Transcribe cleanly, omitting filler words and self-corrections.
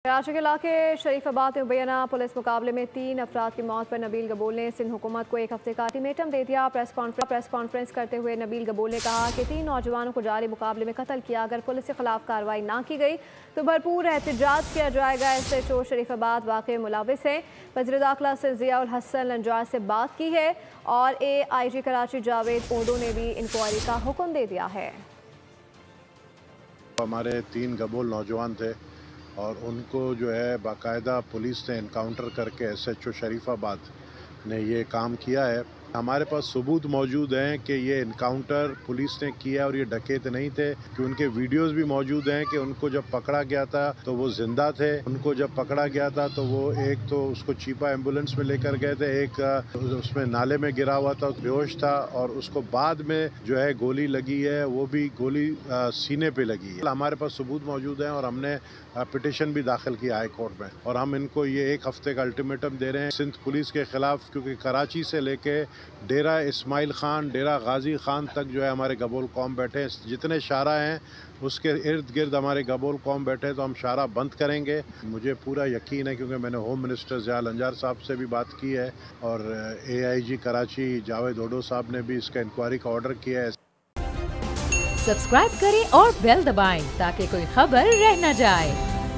कराची के इलाके शरीफाबाद में मुबैना पुलिस मुकाबले में 3 अफराद की मौत पर नबील गबूल ने सिंध हुकूमत को 1 हफ्ते का अल्टीमेटम दे दिया। प्रेस कॉन्फ्रेंस करते हुए नबील गबूल ने कहा कि 3 नौजवानों को जारी मुकाबले में कत्ल किया। अगर पुलिस के खिलाफ कार्रवाई ना की गई तो भरपूर एहतजाज किया जाएगा। SHO शरीफाबाद वाक़े मुलविस है। वज़ीर दाखिला से ज़िया उल हसन लंजार से बात की है और AIG कराची जावेद ओडो ने भी इंक्वायरी का हुक्म दे दिया है। हमारे 3 गबूल नौजवान थे और उनको जो है बाकायदा पुलिस ने इनकाउंटर करके SHO शरीफाबाद ने ये काम किया है। हमारे पास सबूत मौजूद हैं कि ये इनकाउंटर पुलिस ने किया और ये डकैत नहीं थे, कि उनके वीडियोस भी मौजूद हैं कि उनको जब पकड़ा गया था तो वो जिंदा थे। उनको जब पकड़ा गया था तो वो एक तो उसको चीपा एम्बुलेंस में लेकर गए थे, एक उसमें नाले में गिरा हुआ था, बेहोश था और उसको बाद में जो है गोली लगी है, वो भी गोली सीने पे लगी है। हमारे पास सबूत मौजूद हैं और हमने पिटिशन भी दाखिल किया हाई कोर्ट में और हम इनको ये 1 हफ्ते का अल्टीमेटम दे रहे हैं सिंध पुलिस के खिलाफ, क्योंकि कराची से लेके डेरा इस्माइल खान, डेरा गाजी खान तक जो है हमारे गबूल कौम बैठे हैं। जितने शारा हैं उसके इर्द गिर्द हमारे गबूल कौम बैठे हैं, तो हम शारा बंद करेंगे। मुझे पूरा यकीन है क्योंकि मैंने होम मिनिस्टर ज़िया लंजार साहब से भी बात की है और AIG कराची जावेद ओडो साहब ने भी इसका इंक्वायरी का ऑर्डर किया है। सब्सक्राइब करें और बेल दबाएं ताकि कोई खबर रह न जाए।